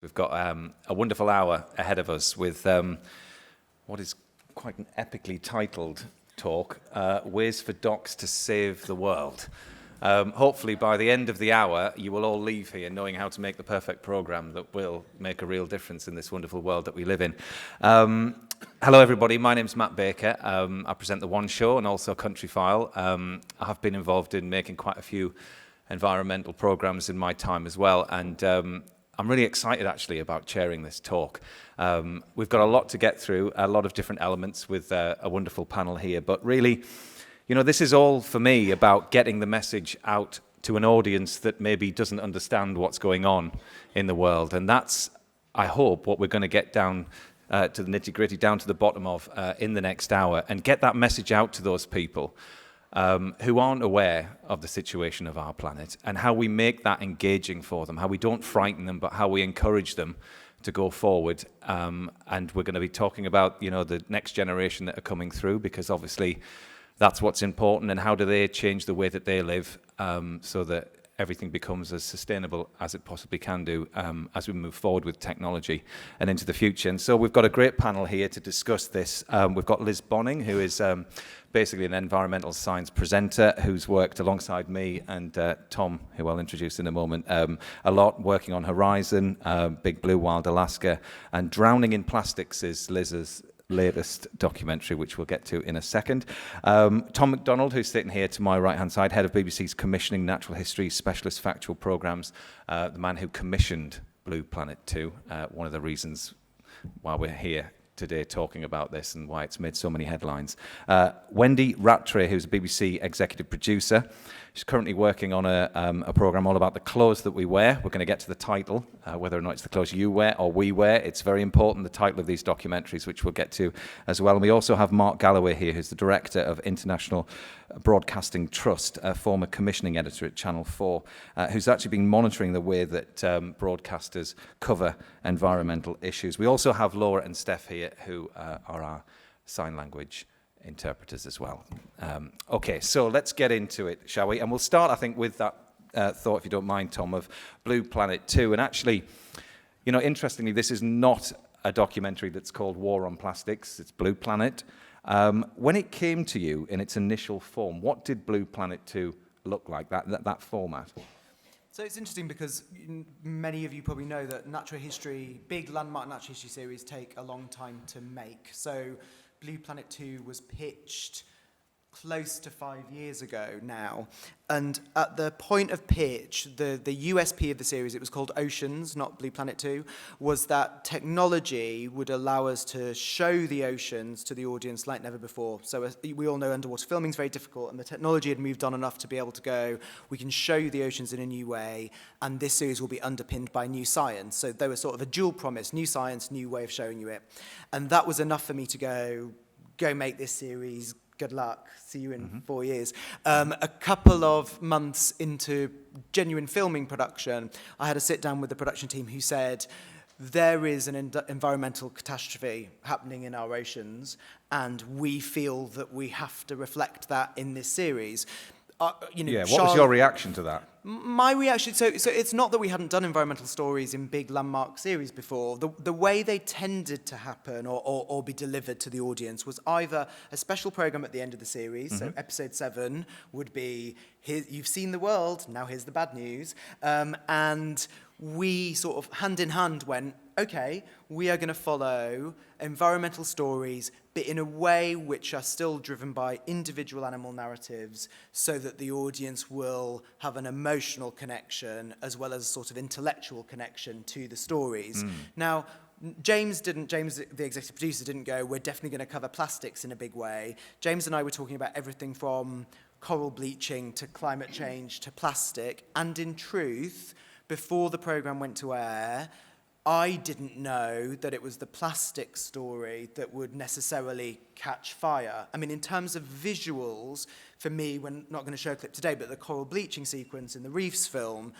We've got a wonderful hour ahead of us with what is quite an epically titled talk, Ways for Docs to Save the World. Hopefully by the end of the hour, you will all leave here knowing how to make the perfect program that will make a real difference in this wonderful world that we live in. Hello everybody, my name's Matt Baker. I present The One Show and also Country File. I have been involved in making quite a few environmental programs in my time as well, and I'm really excited actually about chairing this talk. We've got a lot to get through, a lot of different elements with a wonderful panel here, but really, you know, this is all for me about getting the message out to an audience that maybe doesn't understand what's going on in the world, and that's, I hope, what we're going to get down to the nitty-gritty, down to the bottom of in the next hour, and get that message out to those people who aren't aware of the situation of our planet, and how we make that engaging for them, how we don't frighten them, but how we encourage them to go forward. And we're going to be talking about, you know, the next generation that are coming through, because obviously that's what's important, and how do they change the way that they live so that everything becomes as sustainable as it possibly can do as we move forward with technology and into the future. And so we've got a great panel here to discuss this. We've got Liz Bonnin, who is basically an environmental science presenter who's worked alongside me and Tom, who I'll introduce in a moment, a lot working on Horizon, Big Blue Wild Alaska, and Drowning in Plastics is Liz's latest documentary, which we'll get to in a second. Tom McDonald, who's sitting here to my right-hand side, head of BBC's Commissioning Natural History Specialist Factual Programmes, the man who commissioned Blue Planet 2, one of the reasons why we're here today talking about this and why it's made so many headlines. Wendy Rattray, who's a BBC executive producer. She's currently working on a programme all about the clothes that we wear. We're going to get to the title, whether or not it's the clothes you wear or we wear. It's very important, the title of these documentaries, which we'll get to as well. And we also have Mark Galloway here, who's the director of International Broadcasting Trust, a former commissioning editor at Channel 4, who's actually been monitoring the way that broadcasters cover environmental issues. We also have Laura and Steph here, who are our sign language interpreters as well. Okay, so let's get into it, shall we? And we'll start, I think, with that thought, if you don't mind, Tom, of Blue Planet 2. And actually, you know, interestingly, this is not a documentary that's called War on Plastics. It's Blue Planet. When it came to you in its initial form, what did Blue Planet 2 look like, that format? So it's interesting because many of you probably know that natural history, big landmark natural history series take a long time to make. So Blue Planet 2 was pitched close to 5 years ago now. And at the point of pitch, the USP of the series, it was called Oceans, not Blue Planet 2, was that technology would allow us to show the oceans to the audience like never before. So we all know underwater filming is very difficult, and the technology had moved on enough to be able to go, we can show you the oceans in a new way, and this series will be underpinned by new science. So there was sort of a dual promise, new science, new way of showing you it. And that was enough for me to go make this series. Good luck. See you in 4 years. A couple of months into genuine filming production, I had a sit down with the production team who said, there is an environmental catastrophe happening in our oceans, and we feel that we have to reflect that in this series. What was your reaction to that? My reaction, so it's not that we hadn't done environmental stories in big landmark series before. The way they tended to happen or be delivered to the audience was either a special program at the end of the series, so episode 7 would be, here, you've seen the world, now here's the bad news, and we sort of hand in hand went, okay, we are going to follow environmental stories, but in a way which are still driven by individual animal narratives, so that the audience will have an emotional connection as well as a sort of intellectual connection to the stories. Now, James, the executive producer, didn't go, we're definitely going to cover plastics in a big way. James and I were talking about everything from coral bleaching to climate change to plastic, and in truth, before the programme went to air, I didn't know that it was the plastic story that would necessarily catch fire. I mean, in terms of visuals, for me, we're not going to show a clip today, but the coral bleaching sequence in the Reefs film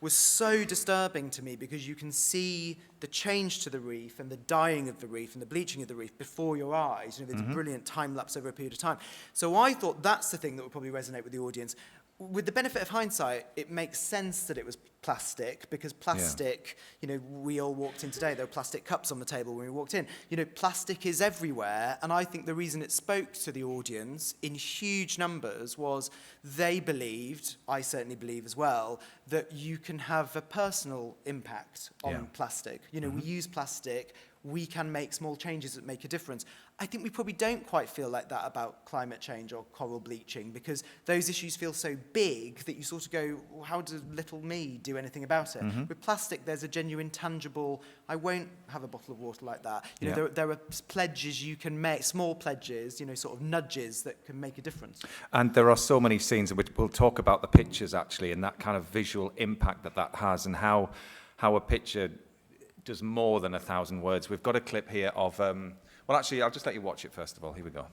was so disturbing to me because you can see the change to the reef and the dying of the reef and the bleaching of the reef before your eyes. You know, there's a brilliant time lapse over a period of time. So I thought that's the thing that would probably resonate with the audience. with the benefit of hindsight, it makes sense that it was plastic, because plastic, you know, we all walked in today, there were plastic cups on the table when we walked in. You know, plastic is everywhere, and I think the reason it spoke to the audience in huge numbers was they believed, I certainly believe as well, that you can have a personal impact on plastic. You know, we use plastic, we can make small changes that make a difference. I think we probably don't quite feel like that about climate change or coral bleaching, because those issues feel so big that you sort of go, well, how does little me do anything about it? With plastic, there's a genuine, tangible, I won't have a bottle of water like that. You know, there are pledges you can make, small pledges, you know, sort of nudges that can make a difference. And there are so many scenes in which we'll talk about the pictures, actually, and that kind of visual impact that has, and how a picture does more than 1,000 words. We've got a clip here of, well, actually, I'll just let you watch it first of all. Here we go.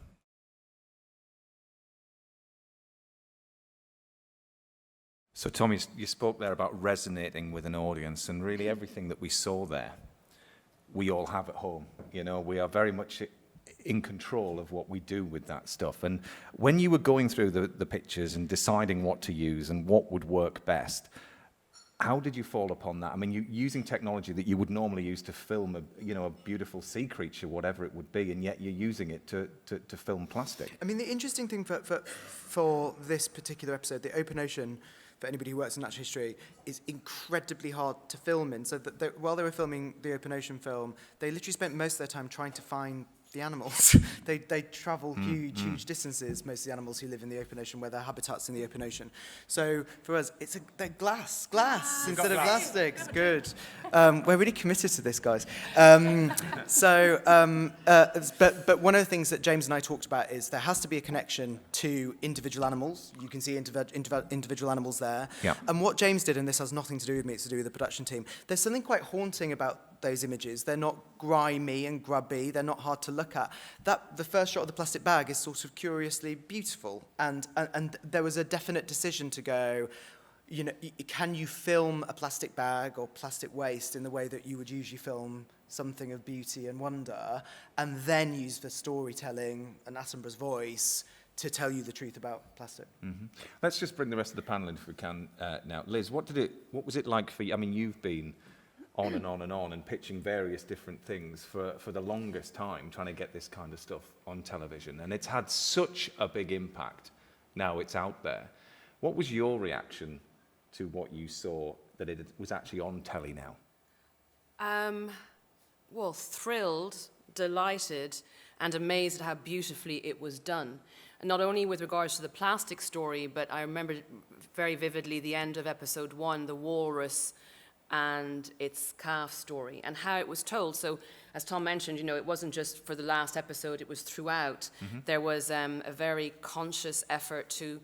So, Tom, you spoke there about resonating with an audience, and really everything that we saw there, we all have at home. You know, we are very much in control of what we do with that stuff. And when you were going through the pictures and deciding what to use and what would work best, how did you fall upon that? I mean, using technology that you would normally use to film a beautiful sea creature, whatever it would be, and yet you're using it to film plastic. I mean, the interesting thing for this particular episode, the open ocean, for anybody who works in natural history, is incredibly hard to film in. So that while they were filming the open ocean film, they literally spent most of their time trying to find the animals. They travel huge distances, most of the animals who live in the open ocean, where their habitat's in the open ocean. So for us, they're glass instead of plastic. It's good. We're really committed to this, guys. But one of the things that James and I talked about is there has to be a connection to individual animals. You can see individual animals there. Yeah. And what James did, and this has nothing to do with me, it's to do with the production team, there's something quite haunting about those images. They're not grimy and grubby. They're not hard to look at. The first shot of the plastic bag is sort of curiously beautiful. And there was a definite decision to go, you know, can you film a plastic bag or plastic waste in the way that you would usually film something of beauty and wonder, and then use the storytelling and Attenborough's voice to tell you the truth about plastic. Mm-hmm. Let's just bring the rest of the panel in if we can now. Liz, what was it like for you? I mean, you've been on and pitching various different things for the longest time, trying to get this kind of stuff on television. And it's had such a big impact. Now it's out there. What was your reaction to what you saw, that it was actually on telly now? Well, thrilled, delighted, and amazed at how beautifully it was done. And not only with regards to the plastic story, but I remember very vividly the end of episode 1, the walrus and its calf story, and how it was told. So, as Tom mentioned, you know, it wasn't just for the last episode, it was throughout. Mm-hmm. There was a very conscious effort to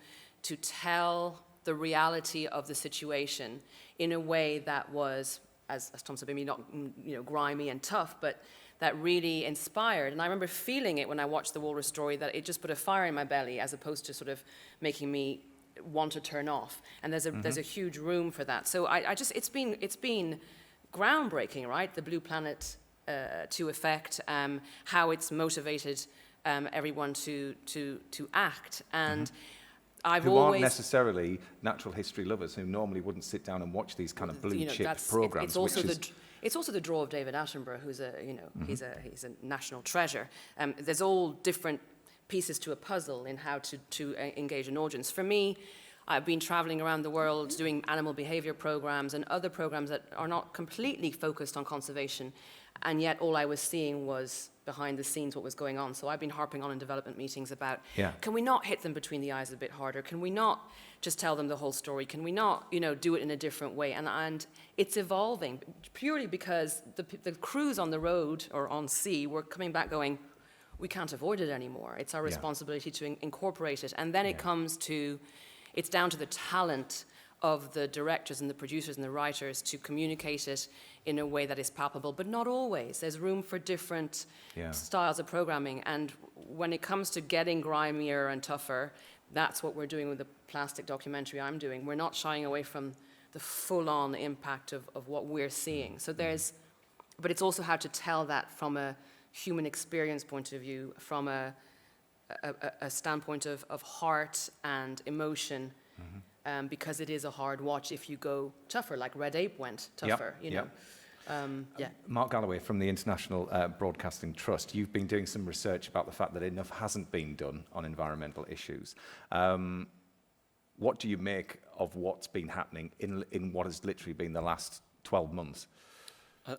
tell the reality of the situation in a way that was, as Tom said, maybe not, you know, grimy and tough, but that really inspired. And I remember feeling it when I watched the walrus story, that it just put a fire in my belly, as opposed to sort of making me want to turn off. And there's a huge room for that. So I just, it's been groundbreaking, right? The Blue Planet 2 effect, how it's motivated everyone to act. And I've who always... aren't necessarily natural history lovers, who normally wouldn't sit down and watch these kind of blue chip programs. It's also the draw of David Attenborough, who's he's a national treasure. There's all different pieces to a puzzle in how to engage an audience. For me, I've been traveling around the world doing animal behavior programs and other programs that are not completely focused on conservation, and yet all I was seeing was behind the scenes what was going on. So I've been harping on in development meetings about, can we not hit them between the eyes a bit harder? Can we not just tell them the whole story? Can we not, do it in a different way? And it's evolving, purely because the crews on the road or on sea were coming back going, we can't avoid it anymore. It's our responsibility to incorporate it. And then it's down to the talent of the directors and the producers and the writers to communicate it in a way that is palpable, but not always. There's room for different styles of programming. And when it comes to getting grimier and tougher, that's what we're doing with the plastic documentary I'm doing. We're not shying away from the full-on impact of what we're seeing. So but it's also how to tell that from a human experience point of view, from a standpoint of heart and emotion, because it is a hard watch if you go tougher, like Red Ape went tougher, you know. Yeah. Mark Galloway from the International Broadcasting Trust, you've been doing some research about the fact that enough hasn't been done on environmental issues. What do you make of what's been happening in what has literally been the last 12 months?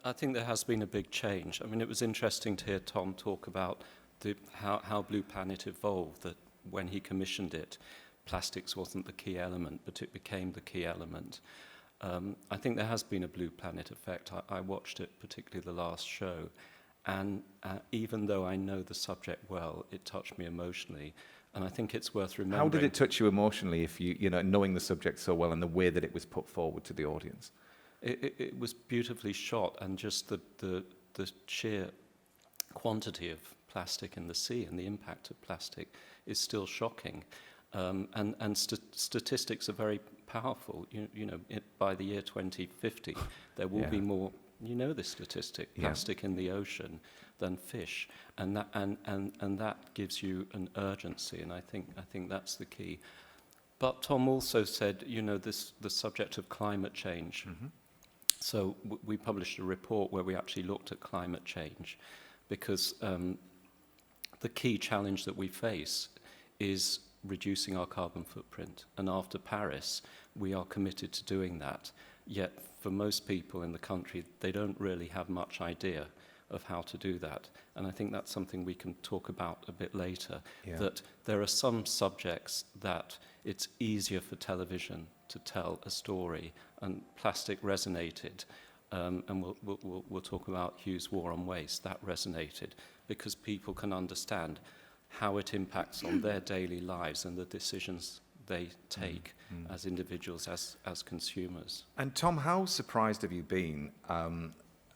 I think there has been a big change. I mean, it was interesting to hear Tom talk about how Blue Planet evolved, that when he commissioned it, plastics wasn't the key element, but it became the key element. I think there has been a Blue Planet effect. I watched it, particularly the last show, and even though I know the subject well, it touched me emotionally, and I think it's worth remembering. How did it touch you emotionally, if you know, knowing the subject so well and the way that it was put forward to the audience? It was beautifully shot, and just the sheer quantity of plastic in the sea and the impact of plastic is still shocking. And statistics are very powerful. You know, by the year 2050, there will be more. You know this statistic: plastic in the ocean than fish, and that gives you an urgency. And I think that's the key. But Tom also said, you know, the subject of climate change. Mm-hmm. So we published a report where we actually looked at climate change, because the key challenge that we face is reducing our carbon footprint. And after Paris, we are committed to doing that. Yet for most people in the country, they don't really have much idea of how to do that. And I think that's something we can talk about a bit later, that there are some subjects that it's easier for television to tell a story, and plastic resonated. And we'll talk about Hugh's War on Waste. That resonated because people can understand how it impacts on their daily lives and the decisions they take as individuals, as consumers. And Tom, how surprised have you been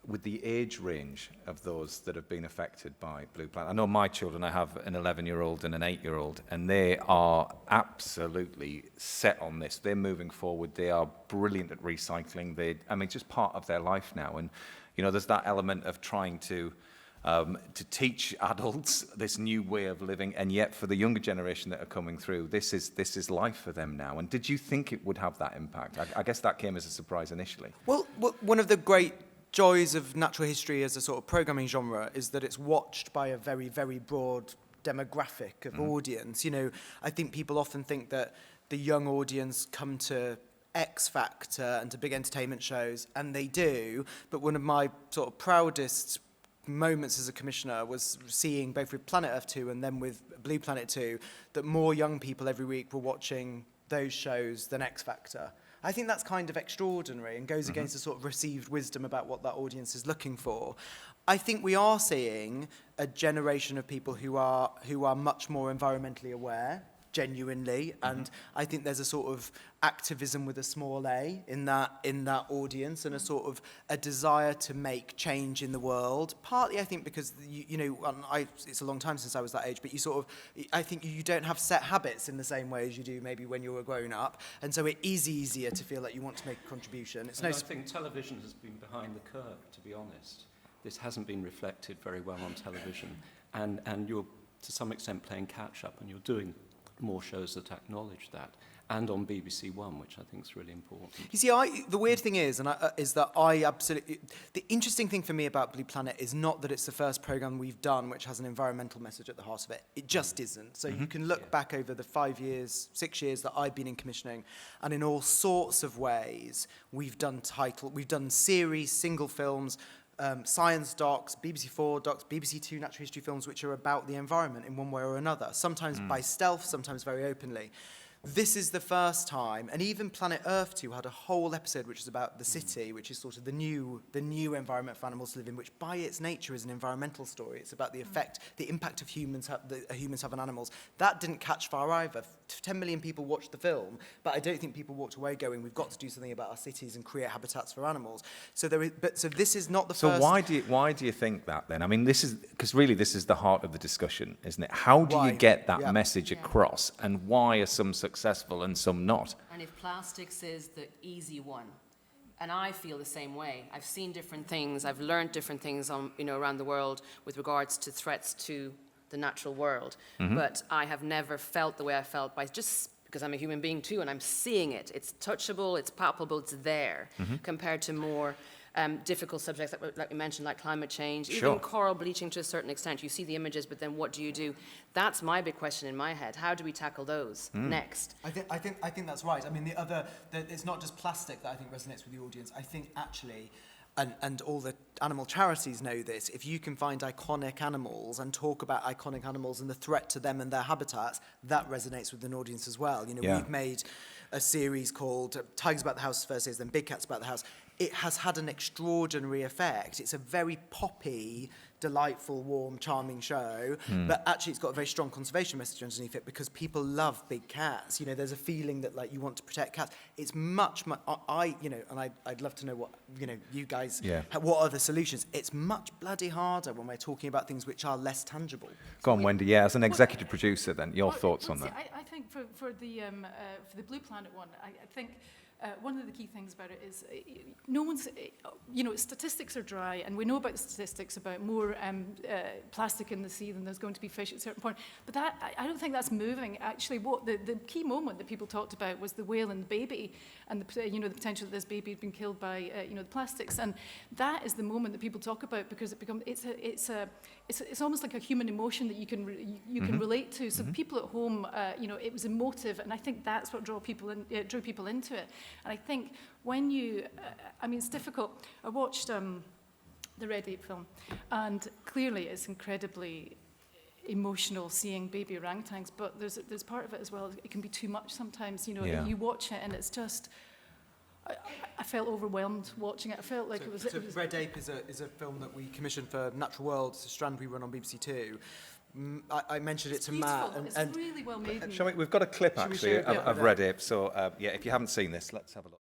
with the age range of those that have been affected by Blue Planet? I know my children, I have an 11-year-old and an 8-year-old, and they are absolutely set on this. They're moving forward. They are brilliant at recycling. It's just part of their life now. And, you know, there's that element of trying to teach adults this new way of living, and yet for the younger generation that are coming through, this is life for them now. And did you think it would have that impact? I guess that came as a surprise initially. Well, one of the great joys of natural history as a sort of programming genre is that it's watched by a very, very broad demographic of audience. You know, I think people often think that the young audience come to X Factor and to big entertainment shows, and they do, but one of my sort of proudest moments as a commissioner was seeing, both with Planet Earth 2 and then with Blue Planet 2, that more young people every week were watching those shows than X Factor. I think that's kind of extraordinary and goes against the sort of received wisdom about what that audience is looking for. I think we are seeing a generation of people who are much more environmentally aware, genuinely, and I think there's a sort of activism with a small a in that audience, and a sort of a desire to make change in the world. Partly, I think, because it's a long time since I was that age, but I think you don't have set habits in the same way as you do maybe when you were growing up, and so it is easier to feel like you want to make a contribution. I think television has been behind the curve, to be honest. This hasn't been reflected very well on television, and you're to some extent playing catch up, and you're doing more shows that acknowledge that, and on BBC One, which I think is really important. You see, the weird thing is, that I absolutely... The interesting thing for me about Blue Planet is not that it's the first programme we've done which has an environmental message at the heart of it. It just isn't. So you can look back over the 6 years that I've been in commissioning, and in all sorts of ways, we've done series, single films, science docs, BBC 4 docs, BBC 2 natural history films, which are about the environment in one way or another, sometimes by stealth, sometimes very openly. This is the first time, and even Planet Earth 2 had a whole episode which is about the city, which is sort of the new environment for animals to live in, which by its nature is an environmental story. It's about the impact of humans have on animals. That didn't catch fire either. 10 million people watched the film, but I don't think people walked away going, we've got to do something about our cities and create habitats for animals. So this is not the first... So why do you think that then? I mean, this is the heart of the discussion, isn't it? How do you get that message across, and why are some successful and some not? And if plastics is the easy one, and I feel the same way. I've seen different things, I've learned different things around the world with regards to threats to the natural world, but I have never felt the way I felt by just because I'm a human being too, and I'm seeing it. It's touchable, it's palpable, it's there, compared to more difficult subjects like we mentioned, like climate change, even coral bleaching to a certain extent. You see the images, but then what do you do? That's my big question in my head. How do we tackle those next? I think that's right. I mean, it's not just plastic that I think resonates with the audience. I think actually, and all the animal charities know this, if you can find iconic animals and talk about iconic animals and the threat to them and their habitats, that resonates with an audience as well. You know, we've made a series called Tigers About the House first is, then Big Cats About the House. It has had an extraordinary effect. It's a very poppy, delightful, warm, charming show, but actually it's got a very strong conservation message underneath it because people love big cats. You know, there's a feeling that like you want to protect cats. It's much, I'd love to know what, you guys, what are the solutions? It's much bloody harder when we're talking about things which are less tangible. Go on, Wendy. Yeah, as an executive producer, then your thoughts on that? I think for the Blue Planet one, I think. One of the key things about it is no one's, statistics are dry, and we know about the statistics about more plastic in the sea than there's going to be fish at a certain point. But I don't think that's moving. Actually, what the key moment that people talked about was the whale and the baby, and the potential that this baby had been killed by the plastics, and that is the moment that people talk about because it's almost like a human emotion that you can relate to. So people at home, it was emotive, and I think that's what drew people into it. And I think when it's difficult. I watched the Red Ape film, and clearly it's incredibly emotional seeing baby orangutans, but there's part of it as well. It can be too much sometimes. You watch it and it's just. I felt overwhelmed watching it. I felt like it was. Red Ape is a film that we commissioned for Natural World. It's a strand we run on BBC Two. I mentioned it to Matt. It's really well made. We've got a clip actually of Red Ape. So if you haven't seen this, let's have a look.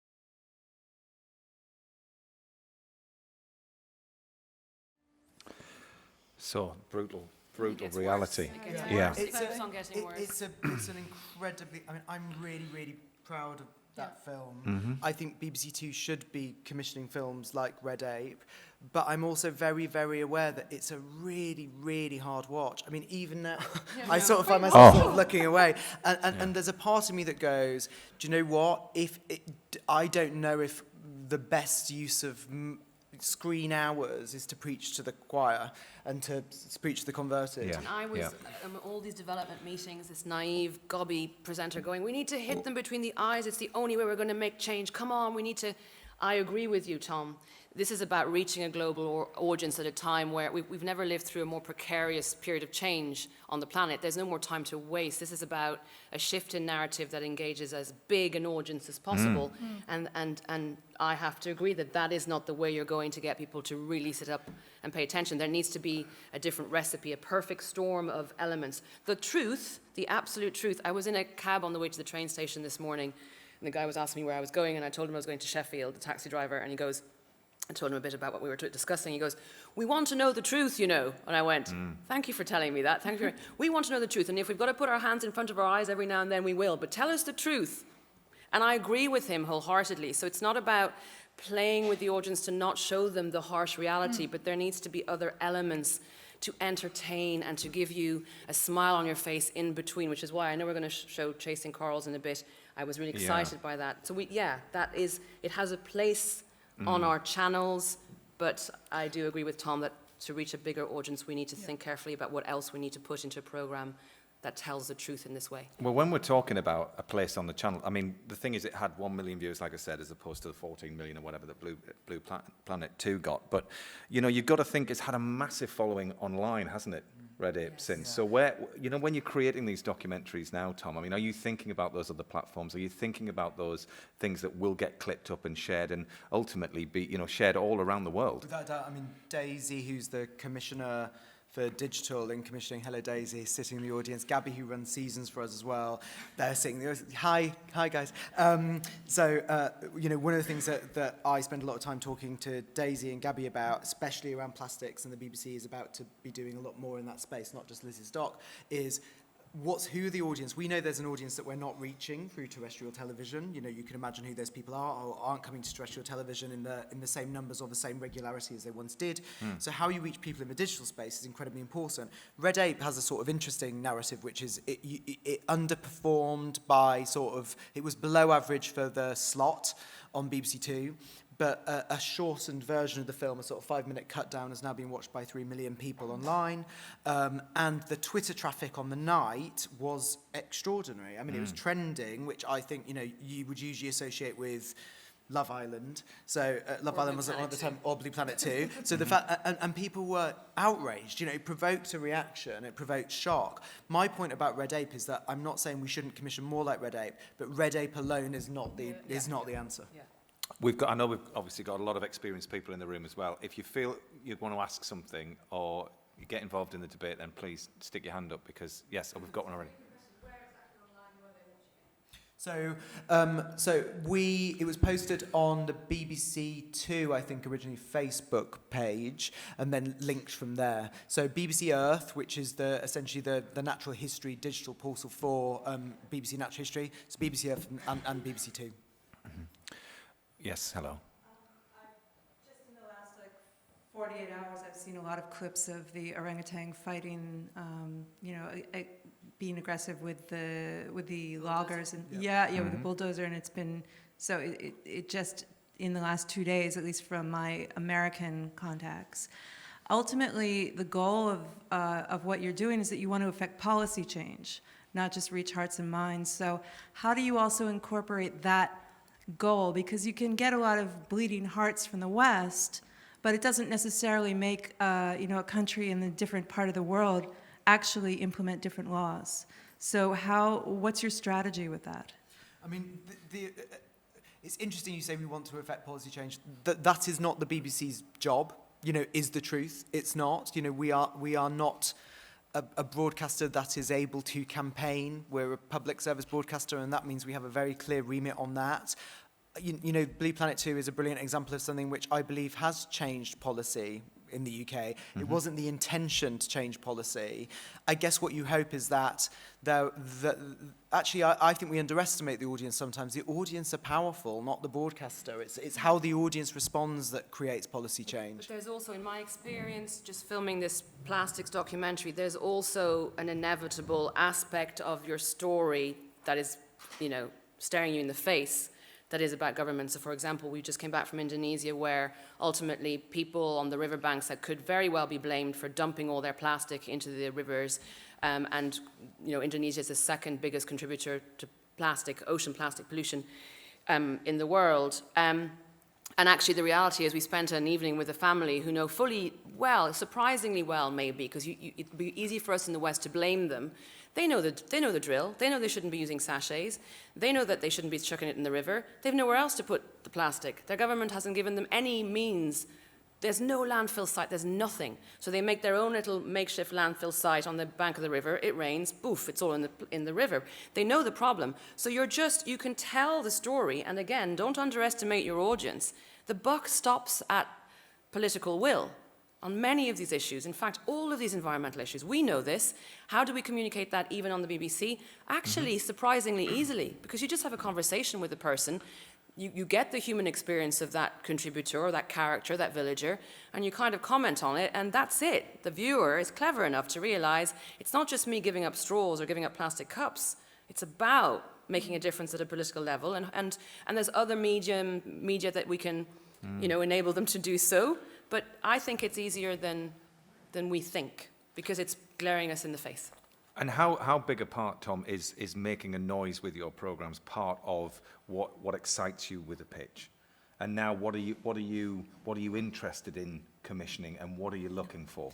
So brutal reality. It's an incredibly. I mean, I'm really proud of that film. I think BBC Two should be commissioning films like Red Ape, but I'm also very, very aware that it's a really hard watch. I mean, even now, I sort of find myself sort of looking away, and there's a part of me that goes, do you know what? I don't know if the best use of screen hours is to preach to the choir and to preach to the converted. And I was all these development meetings, this naive, gobby presenter going, we need to hit them between the eyes. It's the only way we're going to make change. Come on, we need to. I agree with you, Tom. This is about reaching a global audience at a time where we've never lived through a more precarious period of change on the planet. There's no more time to waste. This is about a shift in narrative that engages as big an audience as possible. And I have to agree that is not the way you're going to get people to really sit up and pay attention. There needs to be a different recipe, a perfect storm of elements. The truth, the absolute truth. I was in a cab on the way to the train station this morning, and the guy was asking me where I was going, and I told him I was going to Sheffield, the taxi driver, and he goes, I told him a bit about what we were discussing. He goes, we want to know the truth, And I went, thank you for telling me that. Thank you. We want to know the truth. And if we've got to put our hands in front of our eyes every now and then, we will. But tell us the truth. And I agree with him wholeheartedly. So it's not about playing with the audience to not show them the harsh reality, but there needs to be other elements to entertain and to give you a smile on your face in between, which is why I know we're going to show Chasing Corals in a bit. I was really excited by that. So it has a place on our channels, but I do agree with Tom that to reach a bigger audience, we need to think carefully about what else we need to put into a program that tells the truth in this way. Well, when we're talking about a place on the channel, I mean, the thing is it had 1 million views, like I said, as opposed to the 14 million or whatever that Blue Planet 2 got. But, you've got to think it's had a massive following online, hasn't it, Red Ape, since? So when you're creating these documentaries now, Tom, I mean, are you thinking about those other platforms? Are you thinking about those things that will get clipped up and shared and ultimately be, shared all around the world? Without doubt, I mean, Daisy, who's the commissioner for digital in commissioning Hello Daisy, sitting in the audience. Gabby, who runs seasons for us as well, they're sitting there. Hi guys. One of the things that I spend a lot of time talking to Daisy and Gabby about, especially around plastics, and the BBC is about to be doing a lot more in that space, not just Liz's doc, is who the audience? We know there's an audience that we're not reaching through terrestrial television. You know, you can imagine who those people are or aren't coming to terrestrial television in the same numbers or the same regularity as they once did. So how you reach people in the digital space is incredibly important. Red Ape has a sort of interesting narrative, which is it underperformed by it was below average for the slot on BBC Two. But a shortened version of the film, a sort of 5-minute cut down, has now been watched by 3 million people online. And the Twitter traffic on the night was extraordinary. I mean, it was trending, which I think, you know, you would usually associate with Love Island. So Love Island was at one of the time, or Blue Planet 2. So the fact, and people were outraged. You know, it provoked a reaction. It provoked shock. My point about Red Ape is that I'm not saying we shouldn't commission more like Red Ape, but Red Ape alone is not the answer. Yeah. I know we've obviously got a lot of experienced people in the room as well. If you feel you want to ask something or you get involved in the debate, then please stick your hand up because, yes, we've got one already. It was posted on the BBC Two, I think, originally Facebook page, and then linked from there. So BBC Earth, which is essentially the natural history digital portal for BBC Natural History. It's BBC Earth and BBC Two. Yes, hello. Just in the last 48 hours, I've seen a lot of clips of the orangutan fighting, being aggressive with the loggers and with the bulldozer, and it's been so. It just in the last 2 days, at least from my American contacts. Ultimately, the goal of what you're doing is that you want to affect policy change, not just reach hearts and minds. So, how do you also incorporate that goal? Because you can get a lot of bleeding hearts from the West, but it doesn't necessarily make a country in a different part of the world actually implement different laws. So what's your strategy with that? I mean, it's interesting you say we want to affect policy change. That is not the BBC's job, you know, is the truth. It's not. You know, we are not a broadcaster that is able to campaign. We're a public service broadcaster, and that means we have a very clear remit on that. You know, Blue Planet 2 is a brilliant example of something which I believe has changed policy in the UK. Mm-hmm. It wasn't the intention to change policy. I guess what you hope is that I think we underestimate the audience sometimes. The audience are powerful, not the broadcaster. It's how the audience responds that creates policy change. But there's also, in my experience, just filming this plastics documentary, there's also an inevitable aspect of your story that is, you know, staring you in the face, that is about government. So, for example, we just came back from Indonesia, where ultimately people on the riverbanks that could very well be blamed for dumping all their plastic into the rivers, and you know, Indonesia is the second biggest contributor to ocean plastic pollution in the world. And actually, the reality is, we spent an evening with a family who know surprisingly well, maybe, because it'd be easy for us in the West to blame them. They know the drill. They know they shouldn't be using sachets. They know that they shouldn't be chucking it in the river. They've nowhere else to put the plastic. Their government hasn't given them any means. There's no landfill site. There's nothing. So they make their own little makeshift landfill site on the bank of the river. It rains. Boof! It's all in the river. They know the problem. So you can tell the story. And again, don't underestimate your audience. The buck stops at political will on many of these issues. In fact, all of these environmental issues, we know this. How do we communicate that even on the BBC? Actually, surprisingly easily, because you just have a conversation with the person, you get the human experience of that contributor or that character, that villager, and you kind of comment on it, and that's it. The viewer is clever enough to realize it's not just me giving up straws or giving up plastic cups. It's about making a difference at a political level, and there's other media that we can, enable them to do so. But I think it's easier than we think, because it's glaring us in the face. And how big a part, Tom, is making a noise with your programmes part of what excites you with a pitch? And now what are you interested in commissioning, and what are you looking for?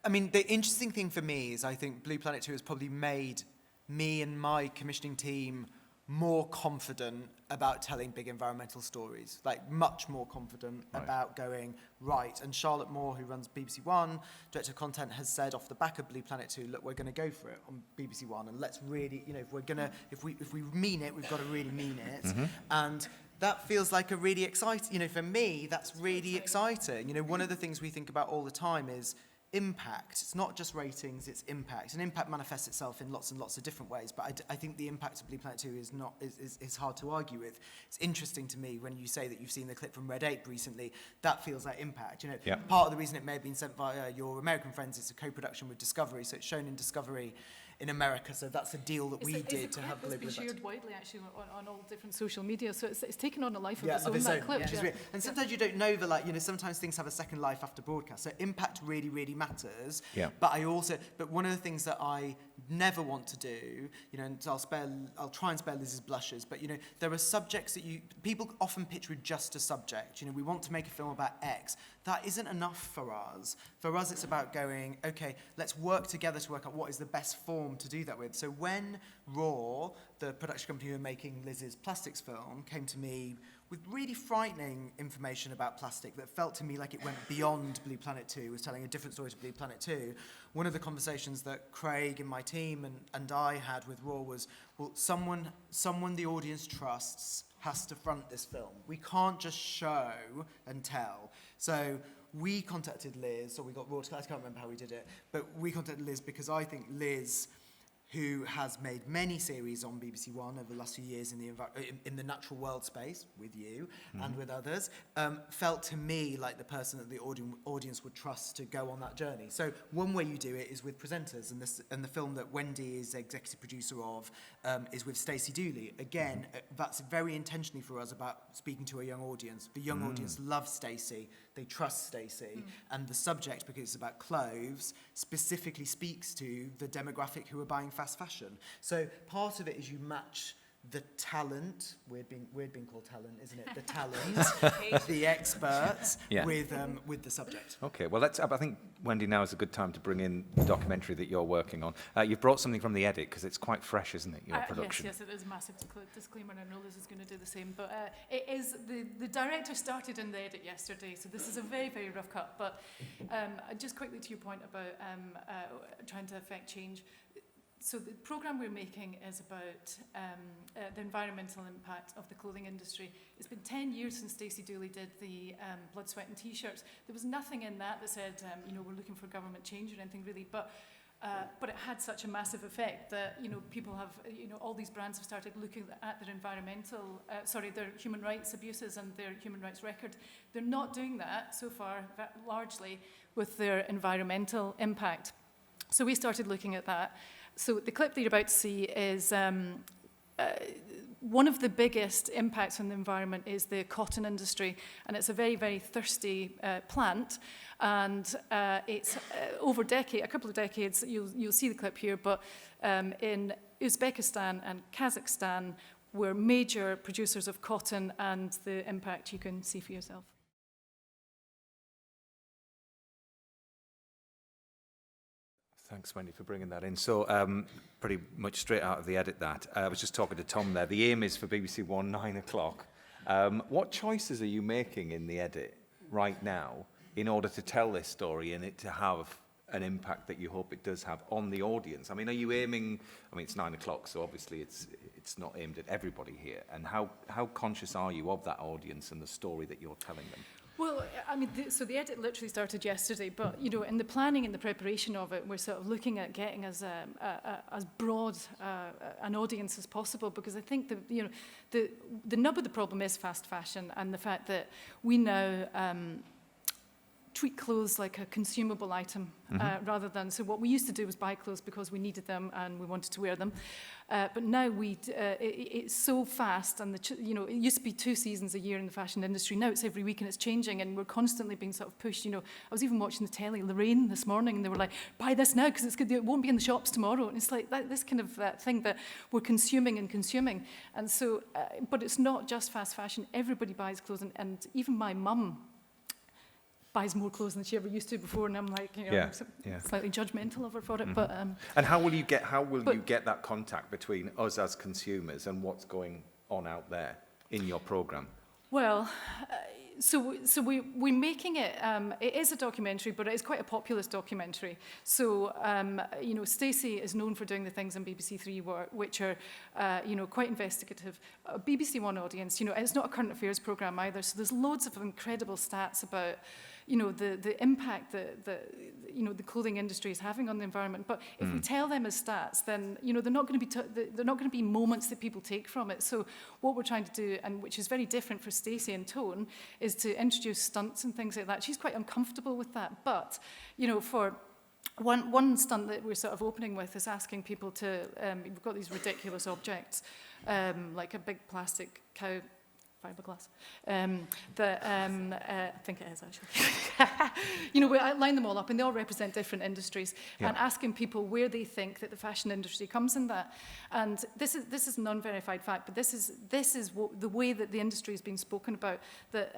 I mean, the interesting thing for me is I think Blue Planet 2 has probably made me and my commissioning team more confident about telling big environmental stories, like much more confident about going right. And Charlotte Moore, who runs BBC One, director of content, has said off the back of Blue Planet 2, look, we're going to go for it on BBC One, and let's really, if we mean it, we've got to really mean it. Mm-hmm. And that feels like a really exciting, for me, that's really exciting. One of the things we think about all the time is impact. It's not just ratings, it's impact. And impact manifests itself in lots and lots of different ways, but I think the impact of Blue Planet 2 is hard to argue with. It's interesting to me when you say that you've seen the clip from Red Ape recently, that feels like impact. You know, part of the reason it may have been sent via your American friends, it's a co-production with Discovery, so it's shown in Discovery in America, so that's a deal that we did to have global It's been impact. shared widely actually on all different social media, so it's taken on a life of Yeah, its own, that clip. which is weird. And sometimes you don't know that, like, you know, sometimes things have a second life after broadcast. So impact really, really matters. Yeah. But one of the things that I never want to do, you know, and I'll try and spare Liz's blushes, but, you know, there are subjects that people often pitch with just a subject. You know, we want to make a film about X. That isn't enough for us. For us, it's about going, okay, let's work together to work out what is the best form to do that with. So when Raw, the production company who were making Liz's plastics film, came to me with really frightening information about plastic that felt to me like it went beyond Blue Planet 2, was telling a different story to Blue Planet 2, one of the conversations that Craig and my team and I had with Raw was, well, someone the audience trusts has to front this film. We can't just show and tell. So we contacted Liz, or we got Raw, I can't remember how we did it, but we contacted Liz because I think Liz, who has made many series on BBC One over the last few years in the natural world space, with you and with others, felt to me like the person that the audience would trust to go on that journey. So one way you do it is with presenters, and the film that Wendy is executive producer of is with Stacey Dooley. Again, that's very intentionally for us about speaking to a young audience. The young audience loves Stacey, they trust Stacey, and the subject, because it's about clothes, specifically speaks to the demographic who are buying fast fashion. So part of it is you match the talent, weird being called talent, isn't it? The talent, the experts, with the subject. Okay, well, I think, Wendy, now is a good time to bring in the documentary that you're working on. You've brought something from the edit, because it's quite fresh, isn't it, your production? Yes, it is a massive disclaimer, and I know Liz is going to do the same, but it is, the director started in the edit yesterday, so this is a very, very rough cut, but just quickly to your point about trying to affect change. So the programme we're making is about the environmental impact of the clothing industry. It's been 10 years since Stacey Dooley did the Blood, Sweat and T-shirts. There was nothing in that said, you know, we're looking for government change or anything really, but it had such a massive effect that, you know, people have, you know, all these brands have started looking at their their human rights abuses and their human rights record. They're not doing that so far, largely with their environmental impact. So we started looking at that. So the clip that you're about to see is one of the biggest impacts on the environment is the cotton industry, and it's a very, very thirsty plant, and it's over a couple of decades, you'll see the clip here, but in Uzbekistan and Kazakhstan were major producers of cotton, and the impact you can see for yourself. Thanks, Wendy, for bringing that in. So, pretty much straight out of the edit that. I was just talking to Tom there. The aim is for BBC One, 9 o'clock. What choices are you making in the edit right now in order to tell this story and it to have an impact that you hope it does have on the audience? I mean, are you aiming, it's 9 o'clock, so obviously it's not aimed at everybody here. And how conscious are you of that audience and the story that you're telling them? Well, I mean, so the edit literally started yesterday, but, you know, in the planning and the preparation of it, we're sort of looking at getting as broad an audience as possible, because I think the nub of the problem is fast fashion and the fact that we now treat clothes like a consumable item rather than, so what we used to do was buy clothes because we needed them and we wanted to wear them. But now it's so fast, and it used to be 2 seasons a year in the fashion industry. Now it's every week and it's changing, and we're constantly being sort of pushed. You know, I was even watching the telly, Lorraine, this morning, and they were like, buy this now because it won't be in the shops tomorrow. And it's like this kind of thing that we're consuming. And so, but it's not just fast fashion. Everybody buys clothes, and even my mum buys more clothes than she ever used to before, and I'm like, slightly judgmental of her for it. But and how will you get that contact between us as consumers and what's going on out there in your programme? Well, so we're making it. It is a documentary, but it is quite a populist documentary. So Stacey is known for doing the things on BBC Three which are quite investigative. A BBC One audience, it's not a current affairs programme either. So there's loads of incredible stats about the impact that the clothing industry is having on the environment. But if we tell them as stats, then they're not going to be moments that people take from it. So what we're trying to do, and which is very different for Stacey and Tone, is to introduce stunts and things like that. She's quite uncomfortable with that, but for one stunt that we're sort of opening with is asking people to, we've got these ridiculous objects, like a big plastic cow, fiberglass, I think it is actually. We line them all up and they all represent different industries, and asking people where they think that the fashion industry comes in that. And this is an unverified fact, but this is the way that the industry has been spoken about, that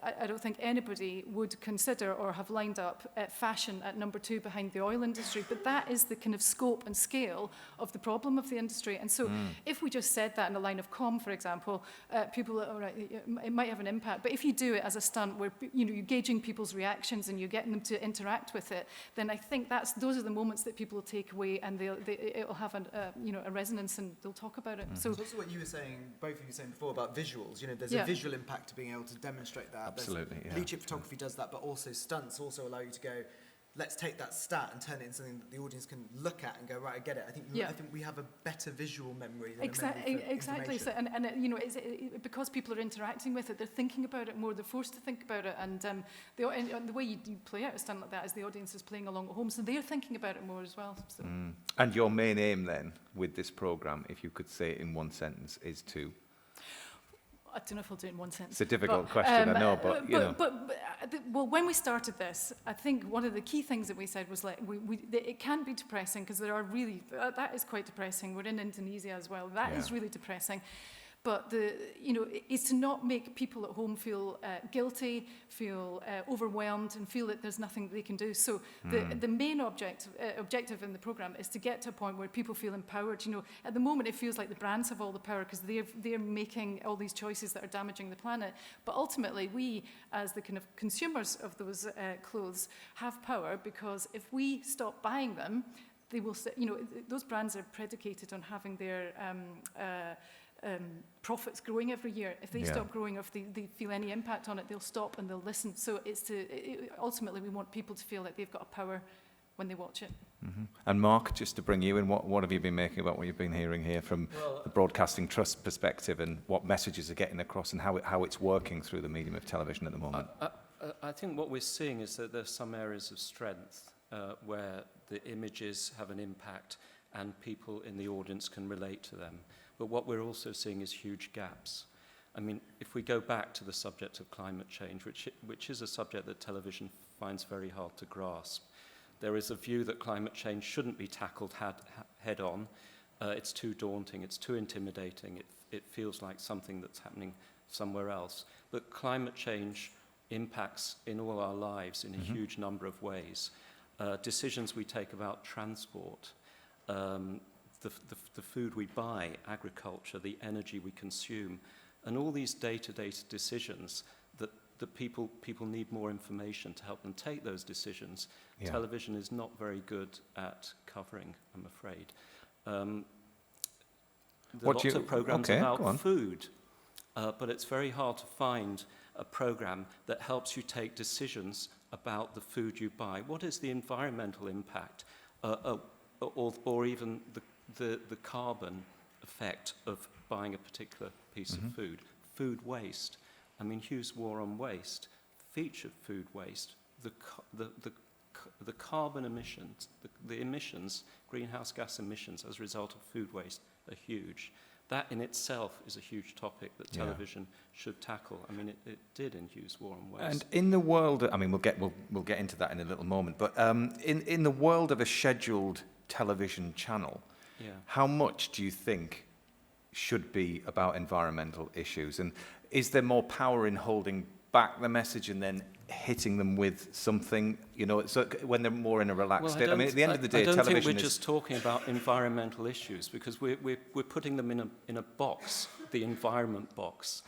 I don't think anybody would consider or have lined up fashion at number 2 behind the oil industry, but that is the kind of scope and scale of the problem of the industry. And so if we just said that in a line of comm, for example, people are right, it might have an impact. But if you do it as a stunt where you're gauging people's reactions and you're getting them to interact with it, then I think those are the moments that people will take away, and it'll have a resonance, and they'll talk about it. So it's also what you were saying, both of you were saying before about visuals. There's a visual impact to being able to demonstrate that. Absolutely. Blue chip photography does that, but also stunts also allow you to go, let's take that stat and turn it into something that the audience can look at and go, right, I get it. I think we have a better visual memory than exactly. So, and because people are interacting with it, they're thinking about it more. They're forced to think about it, and the way you play out a stunt like that is the audience is playing along at home, so they're thinking about it more as well. So. And your main aim then with this programme, if you could say it in one sentence, is to? I don't know if I'll do it in one sentence. It's a difficult question, I know, but well, when we started this, I think one of the key things that we said was it can be depressing, because there are really, that is quite depressing. We're in Indonesia as well. That is really depressing. But is to not make people at home feel guilty, feel overwhelmed, and feel that there's nothing they can do. So the main objective in the programme is to get to a point where people feel empowered. At the moment it feels like the brands have all the power because they're making all these choices that are damaging the planet. But ultimately we, as the kind of consumers of those clothes, have power, because if we stop buying them, they will. Those brands are predicated on having their profits growing every year. If they stop growing, or if they feel any impact on it, they'll stop and they'll listen. So ultimately we want people to feel like they've got a power when they watch it. Mm-hmm. And Mark, just to bring you in, what have you been making about what you've been hearing here from the Broadcasting Trust perspective, and what messages are getting across, and how it's working through the medium of television at the moment? I think what we're seeing is that there's some areas of strength where the images have an impact and people in the audience can relate to them. But what we're also seeing is huge gaps. I mean, if we go back to the subject of climate change, which is a subject that television finds very hard to grasp, there is a view that climate change shouldn't be tackled head on. It's too daunting, it's too intimidating, it feels like something that's happening somewhere else. But climate change impacts in all our lives in a huge number of ways. Decisions we take about transport, the food we buy, agriculture, the energy we consume, and all these day-to-day decisions that people need more information to help them take those decisions. Yeah. Television is not very good at covering, I'm afraid. There are lots of programs about food, but it's very hard to find a program that helps you take decisions about the food you buy. What is the environmental impact, or even the carbon effect of buying a particular piece of food? Food waste. I mean, Hugh's War on Waste featured food waste. The carbon emissions, the emissions, greenhouse gas emissions as a result of food waste are huge. That in itself is a huge topic that television should tackle. I mean, it did in Hugh's War on Waste. And in the world, I mean, we'll get into that in a little moment, but in the world of a scheduled television channel, how much do you think should be about environmental issues? And is there more power in holding back the message and then hitting them with something, so when they're more in a relaxed state? I mean, at the end of the day, television is... I don't think we're just talking about environmental issues, because we're putting them in a box, the environment box,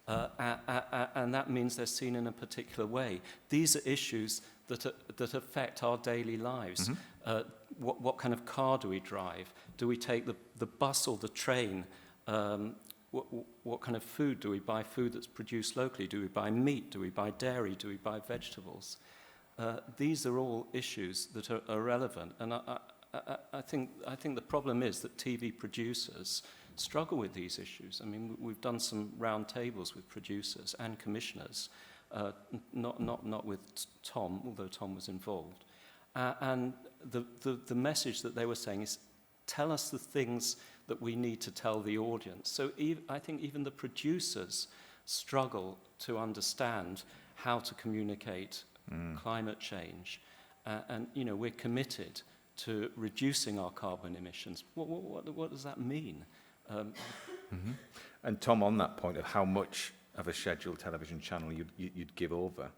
and that means they're seen in a particular way. These are issues that affect our daily lives. What kind of car do we drive? Do we take the bus or the train? what kind of food? Do we buy food that's produced locally? Do we buy meat? Do we buy dairy? Do we buy vegetables? These are all issues that are relevant. And I think the problem is that TV producers struggle with these issues. I mean, we've done some round tables with producers and commissioners, not with Tom, although Tom was involved. And the message that they were saying is, tell us the things that we need to tell the audience. So I think even the producers struggle to understand how to communicate climate change. And, you know, we're committed to reducing our carbon emissions. What does that mean? And Tom, on that point of how much of a scheduled television channel you'd give over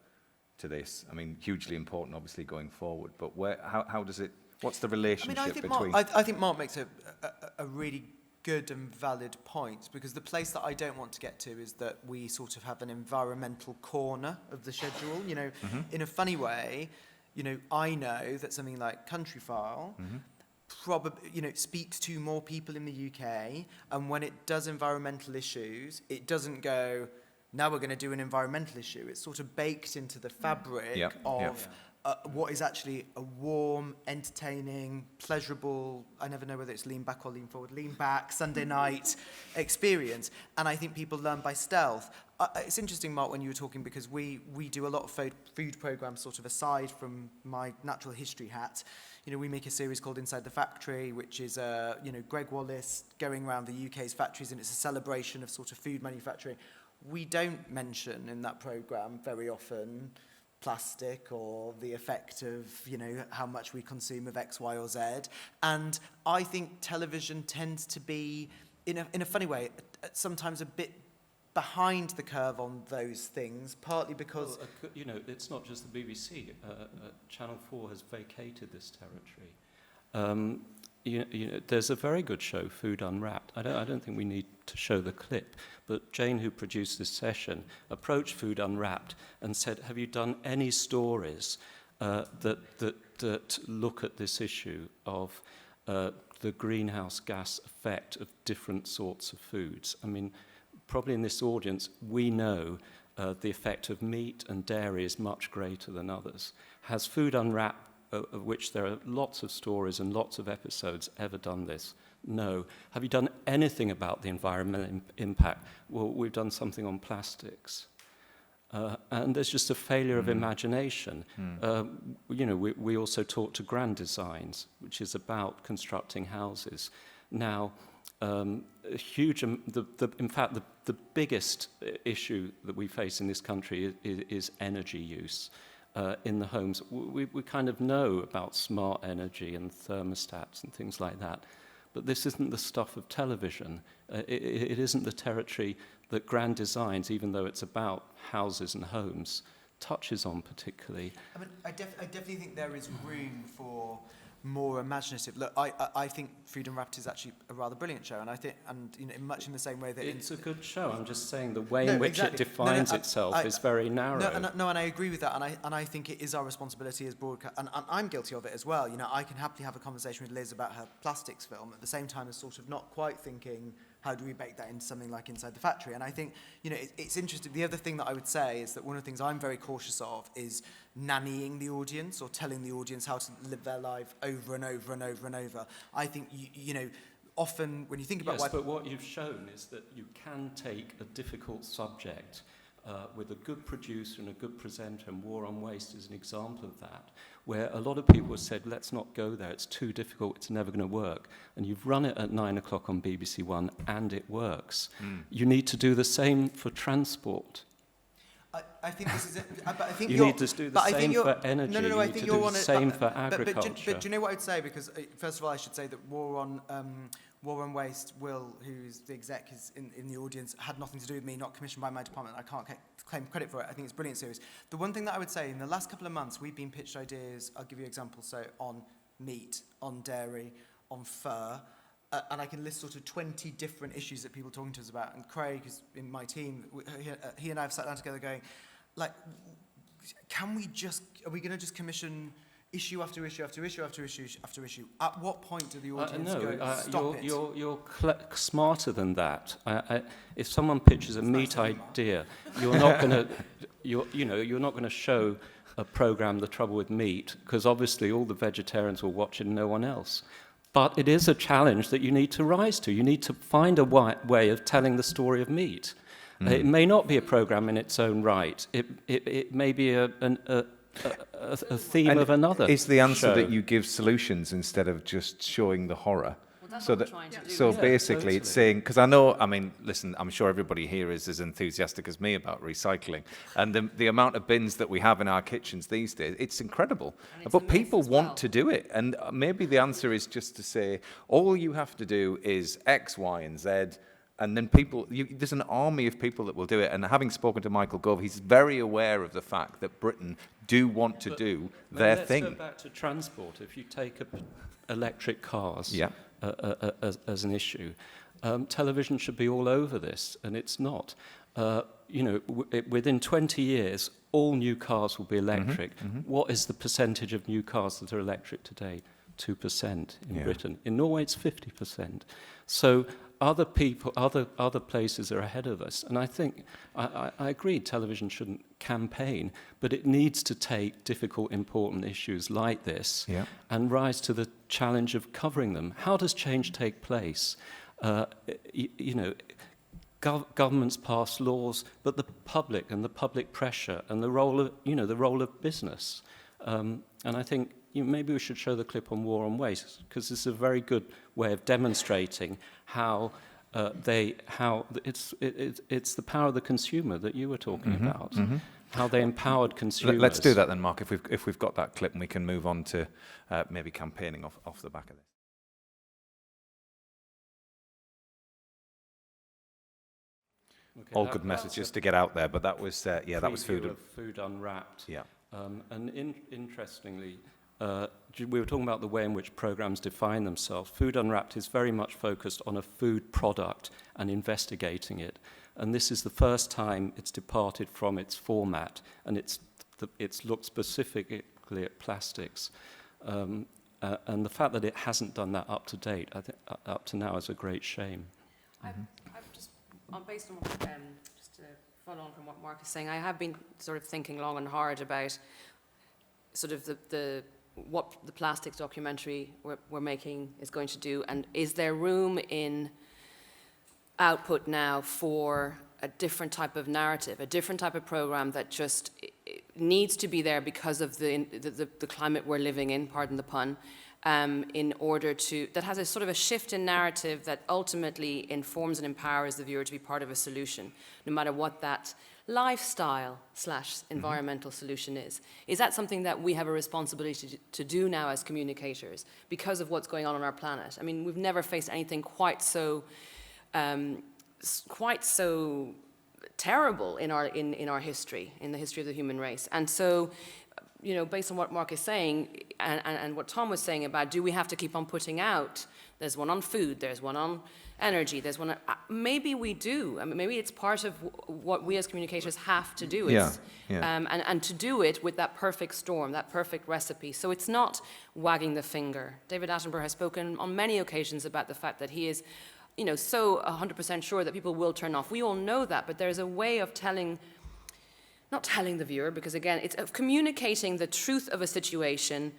to this, I mean, hugely important, obviously, going forward. But how does it? What's the relationship between? I think Mark makes a really good and valid point, because the place that I don't want to get to is that we sort of have an environmental corner of the schedule. You know, in a funny way, you know, I know that something like Countryfile probably, you know, speaks to more people in the UK, and when it does environmental issues, it doesn't go, now we're going to do an environmental issue. It's sort of baked into the fabric of what is actually a warm, entertaining, pleasurable, I never know whether it's lean back or lean forward, lean back, Sunday night experience. And I think people learn by stealth. It's interesting, Mark, when you were talking, because we do a lot of food programs sort of aside from my natural history hat. You know, we make a series called Inside the Factory, which is, you know, Greg Wallace going around the UK's factories, and it's a celebration of sort of food manufacturing. We don't mention in that program very often plastic or the effect of, you know, how much we consume of X, Y, or Z. And I think television tends to be, in a funny way, sometimes a bit behind the curve on those things, partly because... Well, you know, it's not just the BBC. Channel 4 has vacated this territory. You know, there's a very good show, Food Unwrapped. I don't think we need to show the clip, but Jane, who produced this session, approached Food Unwrapped and said, have you done any stories that look at this issue of the greenhouse gas effect of different sorts of foods? I mean, probably in this audience, we know the effect of meat and dairy is much greater than others. Has Food Unwrapped, of which there are lots of stories and lots of episodes, ever done this? No. Have you done anything about the environmental impact? Well, we've done something on plastics. And there's just a failure of imagination. You know, we also talk to Grand Designs, which is about constructing houses. Now, in fact, the biggest issue that we face in this country is energy use. In the homes. We kind of know about smart energy and thermostats and things like that, but this isn't the stuff of television. It isn't the territory that Grand Designs, even though it's about houses and homes, touches on particularly. I mean, I definitely think there is room for more imaginative. Look, I think Food Unwrapped is actually a rather brilliant show, and I think, and you know, much in the same way that it's a good show. I'm just saying the way in which it defines itself is very narrow. No, and I agree with that, and I think it is our responsibility as broadcast, and I'm guilty of it as well. You know, I can happily have a conversation with Liz about her plastics film at the same time as sort of not quite thinking, how do we bake that into something like Inside the Factory? And I think, you know, it's interesting. The other thing that I would say is that one of the things I'm very cautious of is nannying the audience or telling the audience how to live their life over and over and over and over. I think, you know, often when you think about... Yes, but what you've shown is that you can take a difficult subject with a good producer and a good presenter, and War on Waste is an example of that, where a lot of people have said, let's not go there, it's too difficult, it's never going to work. And you've run it at 9 o'clock on BBC One, and it works. You need to do the same for transport. I think this is it. But I think you need to do the same for energy. No, I think you're on it. The same for agriculture. But do you know what I'd say? Because first of all, I should say that War on Waste, Will, who's the exec, is in the audience, had nothing to do with me, not commissioned by my department. I can't claim credit for it. I think it's a brilliant series. The one thing that I would say, in the last couple of months, we've been pitched ideas. I'll give you examples. So on meat, on dairy, on fur. And I can list sort of 20 different issues that people are talking to us about. And Craig, who's in my team, he and I have sat down together going, like, are we going to just commission issue after issue after issue after issue after issue. At what point do the audience go, stop you're smarter than that. If someone pitches a meat idea, you're not going to, you're not going to show a program The Trouble with Meat, because obviously all the vegetarians will watch it and no one else. But it is a challenge that you need to rise to. You need to find a way of telling the story of meat. It may not be a program in its own right. It may be a theme And of another is the answer show. that you give solutions instead of just showing the horror? Well, that's So what we're that, trying to do. so Yeah, basically, it's saying, because I know, I mean, listen, I'm sure everybody here is as enthusiastic as me about recycling, and the amount of bins that we have in our kitchens these days, it's incredible. And it's But a myth people as want well. to do it, and maybe the answer is just to say, all you have to do is X, Y, and Z. And then there's an army of people that will do it. And having spoken to Michael Gove, he's very aware of the fact that Britain do want to do their thing. Let's go back to transport. If you take electric cars Yeah. as an issue, television should be all over this, and it's not. Within 20 years, all new cars will be electric. What is the percentage of new cars that are electric today? 2% in Britain. In Norway, it's 50%. So other people, other places are ahead of us. And I think, I agree, television shouldn't campaign, but it needs to take difficult, important issues like this and rise to the challenge of covering them. How does change take place? Governments pass laws, but the public and the public pressure and the role of business. And I think maybe we should show the clip on war on waste, because this is a very good way of demonstrating how it's the power of the consumer that you were talking about, how they empowered consumers. Let's do that then, Mark, if we've got that clip, and we can move on to maybe campaigning off the back of this. Okay, All good messages to get out there, but that was that was Food Unwrapped. Yeah. And interestingly, we were talking about the way in which programs define themselves. Food Unwrapped is very much focused on a food product and investigating it. And this is the first time it's departed from its format, and it's looked specifically at plastics. And the fact that it hasn't done that up to date, I think, up to now, is a great shame. I've just, based on just to follow on from what Mark is saying, I have been sort of thinking long and hard about sort of what the plastics documentary we're making is going to do, and is there room in output now for a different type of narrative, a different type of program that just needs to be there because of the climate we're living in, pardon the pun, in order to, that has a sort of a shift in narrative that ultimately informs and empowers the viewer to be part of a solution, no matter what that lifestyle/environmental solution is. Is that something that we have a responsibility to do now as communicators because of what's going on our planet? I mean, we've never faced anything quite so terrible in our history, in the history of the human race. And so, based on what Mark is saying and what Tom was saying about, do we have to keep on putting out? There's one on food, there's one on energy, there's one on, maybe we do. I mean, maybe it's part of what we as communicators have to do. And to do it with that perfect storm, that perfect recipe. So it's not wagging the finger. David Attenborough has spoken on many occasions about the fact that he is so 100% sure that people will turn off. We all know that, but there's a way of not telling the viewer, because again, it's of communicating the truth of a situation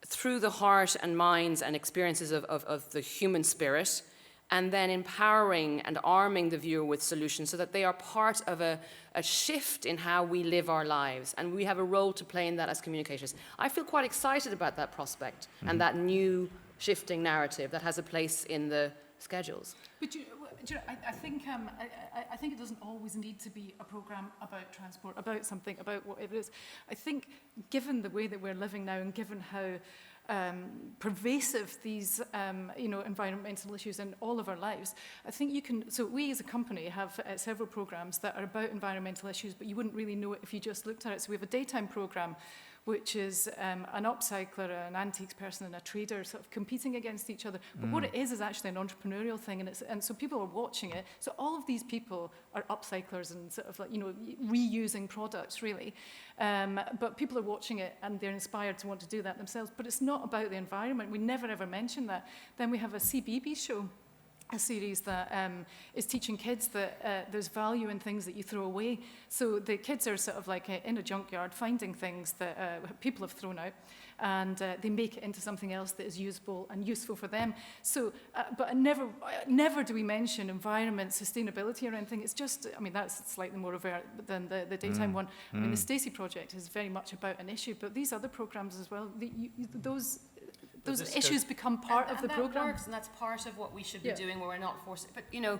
through the heart and minds and experiences of the human spirit, and then empowering and arming the viewer with solutions so that they are part of a shift in how we live our lives. And we have a role to play in that as communicators. I feel quite excited about that prospect and that new shifting narrative that has a place in the schedules. But I think it doesn't always need to be a programme about transport, about something, about what it is. I think given the way that we're living now and given how pervasive these environmental issues in all of our lives, I think so we as a company have several programmes that are about environmental issues, but you wouldn't really know it if you just looked at it. So we have a daytime programme which is an upcycler, an antiques person, and a trader sort of competing against each other. But what it is actually an entrepreneurial thing, and so people are watching it. So all of these people are upcyclers and sort of like, you know, reusing products, really. But people are watching it and they're inspired to want to do that themselves. But it's not about the environment. We never ever mention that. Then we have a CBeebies show, a series that is teaching kids that there's value in things that you throw away. So the kids are sort of like in a junkyard finding things that people have thrown out, and they make it into something else that is usable and useful for them. So, but never do we mention environment, sustainability or anything. It's just, I mean, that's slightly more overt than the daytime one. I mean, the Stacey project is very much about an issue, but these other programs as well, those issues become part of the program. That works, and that's part of what we should be doing, where we're not forcing. But you know,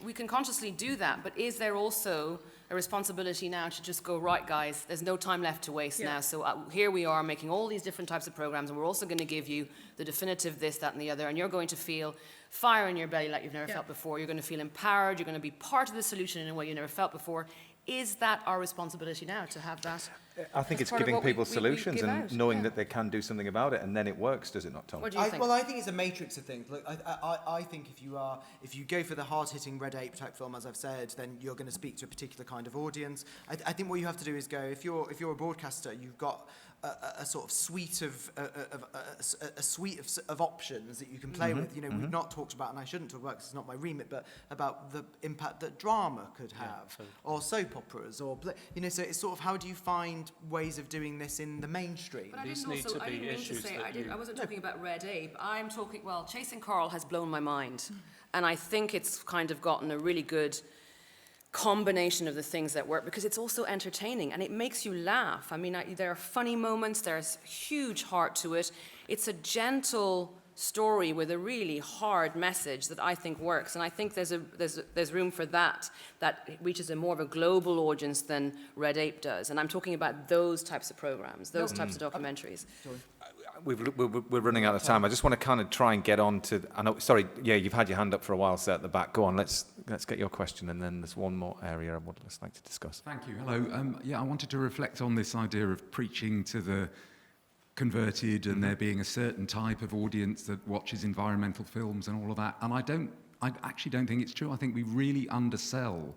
we can consciously do that. But is there also a responsibility now to just go, right, guys? There's no time left to waste now. So here we are making all these different types of programs, and we're also going to give you the definitive this, that, and the other, and you're going to feel fire in your belly like you've never felt before. You're going to feel empowered. You're going to be part of the solution in a way you never felt before. Is that our responsibility now to have that? I think it's giving people solutions and knowing that they can do something about it, and then it works, does it not, Tom? What do you think? Well, I think it's a matrix of things. Look, I think if you go for the hard-hitting Red Ape type film, as I've said, then you're going to speak to a particular kind of audience. I think what you have to do is go, if you're a broadcaster, you've got a sort of suite of options that you can play with. You know, we've not talked about, and I shouldn't talk about because it's not my remit, but about the impact that drama could have, or soap operas, or you know. So it's sort of, how do you find ways of doing this in the mainstream? But I These didn't need also, to I be didn't mean to issues say, that I wasn't talking about Red Ape. I'm talking, well, Chasing Coral has blown my mind, and I think it's kind of gotten a really good combination of the things that work, because it's also entertaining and it makes you laugh. I mean, there are funny moments, there's huge heart to it. It's a gentle story with a really hard message that I think works, and I think there's room for that reaches a more of a global audience than Red Ape does. And I'm talking about those types of programs, those types of documentaries. We're running out of time. I just want to kind of try and get on to. I know. Sorry. Yeah, you've had your hand up for a while, sir, at the back. Go on. Let's get your question, and then there's one more area I would like to discuss. Thank you. Hello. I wanted to reflect on this idea of preaching to the converted, and there being a certain type of audience that watches environmental films and all of that. And I actually don't think it's true. I think we really undersell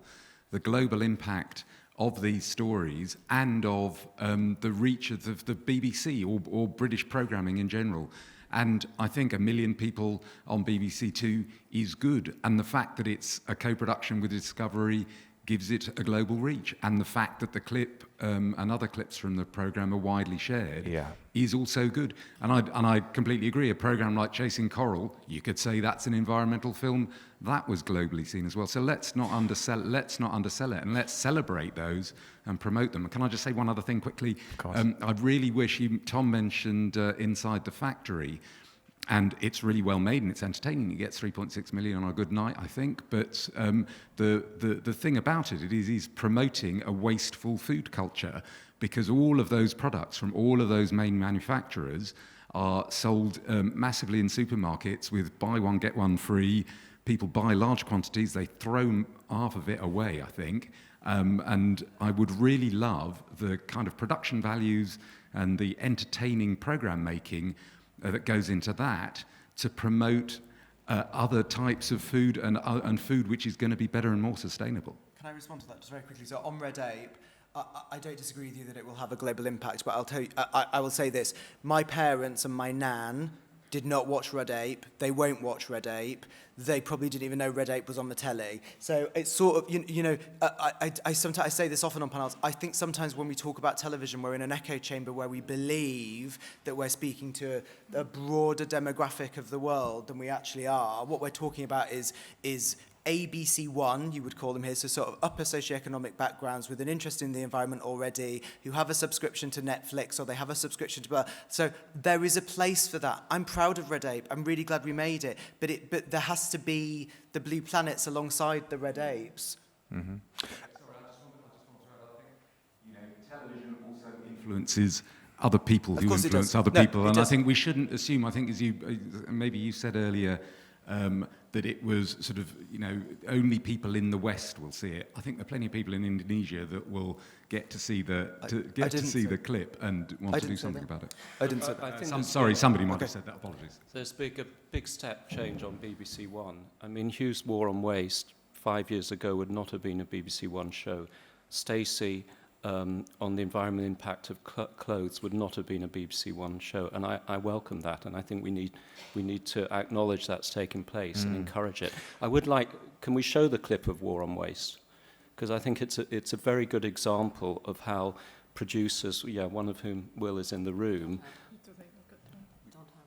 the global impact of these stories and of the reach of the BBC or British programming in general. And I think 1 million people on BBC Two is good. And the fact that it's a co-production with Discovery gives it a global reach. And the fact that the clip and other clips from the programme are widely shared is also good. And I completely agree. A programme like Chasing Coral, you could say that's an environmental film. That was globally seen as well. So let's not undersell it, and let's celebrate those and promote them. Can I just say one other thing quickly? I really wish Tom mentioned Inside the Factory. And it's really well made and it's entertaining. It gets 3.6 million on a good night, I think. But the thing about it is promoting a wasteful food culture, because all of those products from all of those main manufacturers are sold massively in supermarkets with buy one, get one free. People buy large quantities. They throw half of it away, I think. And I would really love the kind of production values and the entertaining program making that goes into that to promote other types of food and food which is going to be better and more sustainable. Can I respond to that just very quickly? So on Red Ape, I don't disagree with you that it will have a global impact, but I'll tell you, I will say this. My parents and my nan did not watch Red Ape. They won't watch Red Ape. They probably didn't even know Red Ape was on the telly. So it's sort of, you know, I sometimes I say this often on panels. I think sometimes when we talk about television, we're in an echo chamber where we believe that we're speaking to a broader demographic of the world than we actually are. What we're talking about is ABC1, you would call them here, so sort of upper socioeconomic backgrounds with an interest in the environment already, who have a subscription to Netflix or they have a subscription to... So there is a place for that. I'm proud of Red Ape. I'm really glad we made it. But there has to be the Blue Planets alongside the Red Apes. Mm-hmm. Sorry, I just want to add, I think, television also influences other people who influence other people. And I think we shouldn't assume, I think as maybe you said earlier, that it was sort of, only people in the West will see it. I think there are plenty of people in Indonesia that will get to see the clip and want to do something about it. I didn't say that. I think Somebody might have said that. Apologies. there's a big step change on BBC One. I mean, Hugh's War on Waste 5 years ago would not have been a BBC One show. Stacey on the environmental impact of clothes would not have been a BBC One show, and I welcome that, and I think we need to acknowledge that's taken place and encourage it. I would like, can we show the clip of War on Waste? Because I think it's a very good example of how producers, one of whom, Will, is in the room.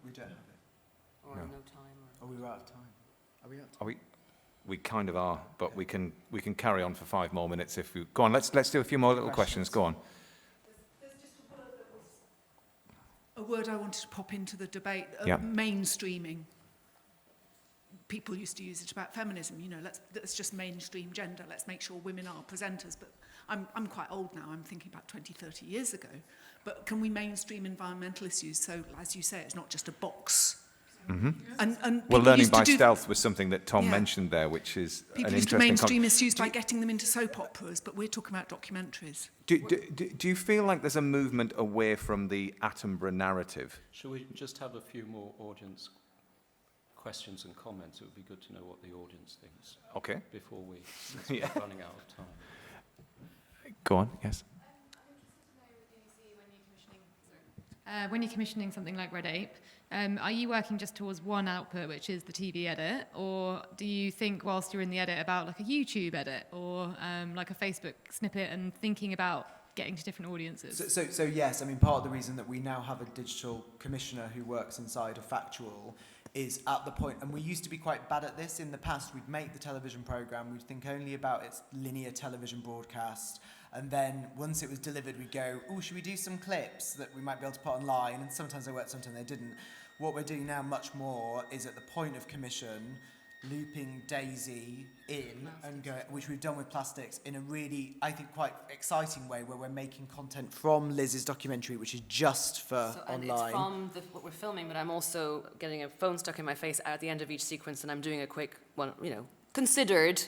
We don't have it. Or no time. Oh, we were out of time. Are we out of time? We kind of are, but we can carry on for 5 more minutes if we... Go on, let's do a few more little questions. Go on. There's just a word that was... A word I wanted to pop into the debate, Yeah. mainstreaming. People used to use it about feminism, let's just mainstream gender, let's make sure women are presenters. But I'm quite old now, I'm thinking about 20, 30 years ago. But can we mainstream environmental issues so, as you say, it's not just a box? Mm-hmm. And Well, learning used to by do- stealth was something that Tom Yeah. mentioned there, which is People an used to interesting... mainstream issues by getting them into soap operas, but we're talking about documentaries. Do you feel like there's a movement away from the Attenborough narrative? Shall we just have a few more audience questions and comments? It would be good to know what the audience thinks Okay. before we start running out of time. Go on, yes. When you're commissioning something like Red Ape, are you working just towards one output, which is the TV edit, or do you think whilst you're in the edit about like a YouTube edit or like a Facebook snippet and thinking about getting to different audiences? So yes, I mean, part of the reason that we now have a digital commissioner who works inside of Factual is at the point, and we used to be quite bad at this in the past, we'd make the television programme, we'd think only about its linear television broadcast, and then once it was delivered, we'd go, oh, should we do some clips that we might be able to put online? And sometimes they worked, sometimes they didn't. What we're doing now much more is at the point of commission, looping Daisy in and go, which we've done with Plastics in a really, I think, quite exciting way, where we're making content from Liz's documentary, which is just for And online. it's from what we're filming, but I'm also getting a phone stuck in my face at the end of each sequence, and I'm doing a quick one, considered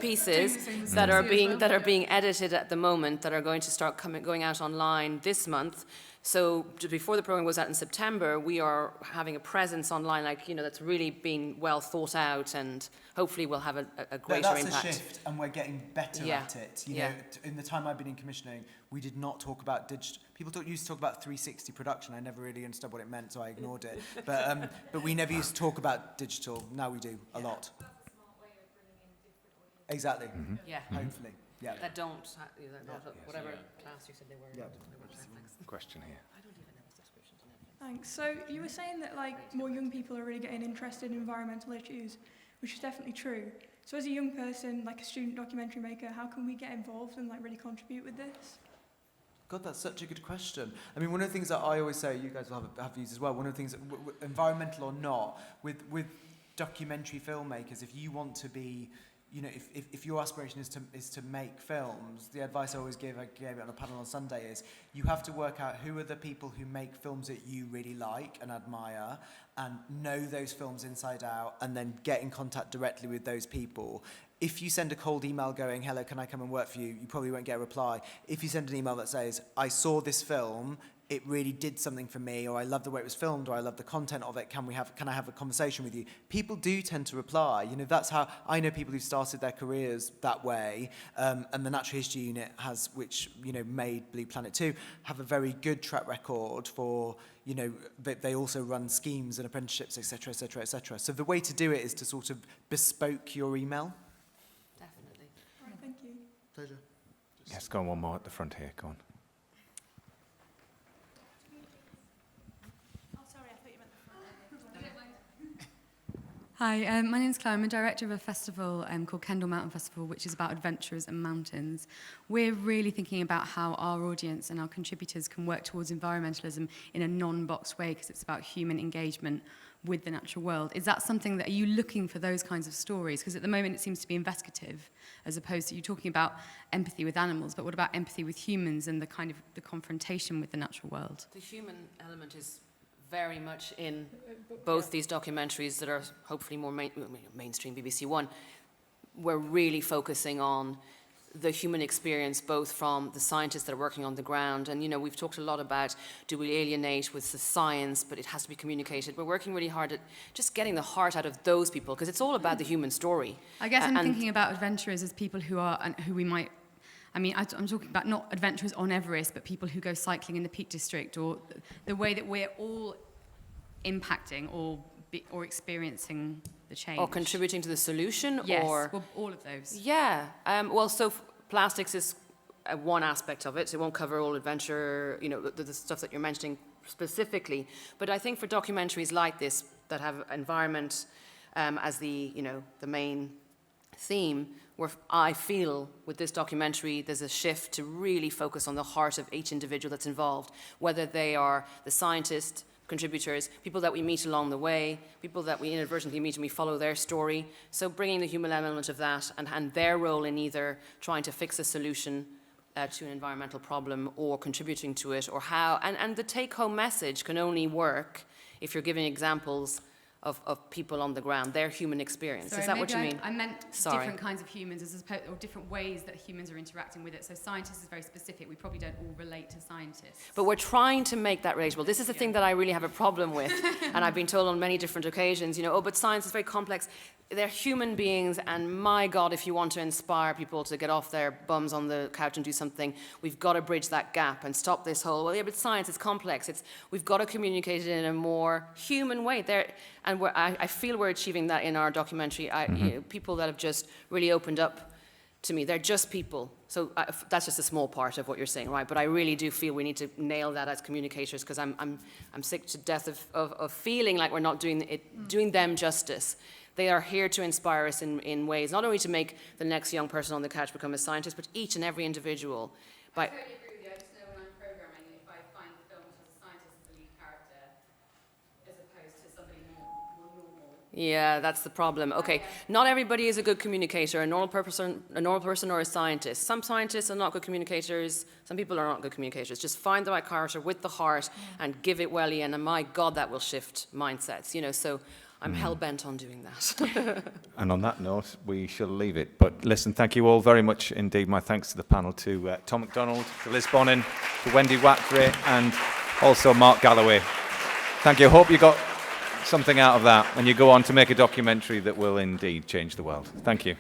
pieces that are being edited at the moment, that are going to start going out online this month. So before the program goes out in September, we are having a presence online, that's really been well thought out, and hopefully will have a greater impact. That's a shift, and we're getting better at it. You know, in the time I've been in commissioning, we did not talk about digital. People used to talk about 360 production. I never really understood what it meant, so I ignored it. But we never used to talk about digital. Now we do a lot. Exactly. Mm-hmm. Yeah. Hopefully. Yeah. That don't, whatever class you said they were. Yeah. Question here. I don't even know what's description to Netflix. Thanks. So you were saying that more young people are really getting interested in environmental issues, which is definitely true. So as a young person, like a student documentary maker, how can we get involved and really contribute with this? God, that's such a good question. I mean, one of the things that I always say, you guys will have views as well. One of the things, environmental or not, with documentary filmmakers, if you want to be, if your aspiration is to make films, the advice I always gave it on a panel on Sunday is you have to work out who are the people who make films that you really like and admire, and know those films inside out, and then get in contact directly with those people. If you send a cold email going, hello, can I come and work for you? You probably won't get a reply. If you send an email that says, I saw this film, it really did something for me, or I love the way it was filmed, or I love the content of it, can I have a conversation with you? People do tend to reply. That's how I know people who started their careers that way, and the Natural History Unit has, which made Blue Planet 2, have a very good track record for, they also run schemes and apprenticeships, etc., etc., etc. So the way to do it is to sort of bespoke your email. Definitely. All right, thank you. Pleasure. Yes, go on, one more at the front here. Go on. Hi, my name's Claire. I'm a director of a festival called Kendal Mountain Festival, which is about adventurers and mountains. We're really thinking about how our audience and our contributors can work towards environmentalism in a non-boxed way, because it's about human engagement with the natural world. Is that something that, are you looking for those kinds of stories? Because at the moment it seems to be investigative, as opposed to you talking about empathy with animals, but what about empathy with humans and the confrontation with the natural world? The human element is very much in both these documentaries that are hopefully more mainstream BBC One. We're really focusing on the human experience, both from the scientists that are working on the ground. And, you know, we've talked a lot about, do we alienate with the science, but it has to be communicated. We're working really hard at just getting the heart out of those people, because it's all about the human story. I guess I'm thinking about adventurers as people who are, and who we might, I mean, I'm talking about not adventurers on Everest, but people who go cycling in the Peak District, or the way that we're all impacting or experiencing the change. Or contributing to the solution? Yes, or well, all of those. Yeah. Well, so plastics is one aspect of it. So it won't cover all adventure, you know, the stuff that you're mentioning specifically. But I think for documentaries like this that have environment as the, you know, the main theme, where I feel with this documentary there's a shift to really focus on the heart of each individual that's involved, whether they are the scientist, contributors, people that we meet along the way, people that we inadvertently meet and we follow their story. So bringing the human element of that and their role in either trying to fix a solution to an environmental problem or contributing to it, or how, and the take-home message can only work if you're giving examples of people on the ground, their human experience. Sorry, is that what you mean? I meant Sorry. different kinds of humans, as opposed, or different ways that humans are interacting with it. So scientists is very specific. We probably don't all relate to scientists. But we're trying to make that relatable. This is the thing that I really have a problem with, and I've been told on many different occasions, you know, oh, but science is very complex. They're human beings, and my God, if you want to inspire people to get off their bums on the couch and do something, we've got to bridge that gap and stop this whole, well, yeah, but science is complex. We've got to communicate it in a more human way. And I feel we're achieving that in our documentary. You know, people that have just really opened up to me, they're just people. So that's just a small part of what you're saying, right? But I really do feel we need to nail that as communicators, because I'm sick to death of feeling like we're not doing them justice. They are here to inspire us in ways, not only to make the next young person on the couch become a scientist, but each and every individual. I totally agree with you. I just know when I'm programming, if I find the film which has a scientist as the lead character, as opposed to somebody more normal. Yeah, that's the problem. Okay, not everybody is a good communicator, a normal person or a scientist. Some scientists are not good communicators. Some people are not good communicators. Just find the right character with the heart and give it welly, and my God, that will shift mindsets. You know, so I'm hell-bent on doing that. And on that note, we shall leave it. But listen, thank you all very much indeed. My thanks to the panel, to Tom McDonald, to Liz Bonnin, to Wendy Rattray, and also Mark Galloway. Thank you. I hope you got something out of that, and you go on to make a documentary that will indeed change the world. Thank you.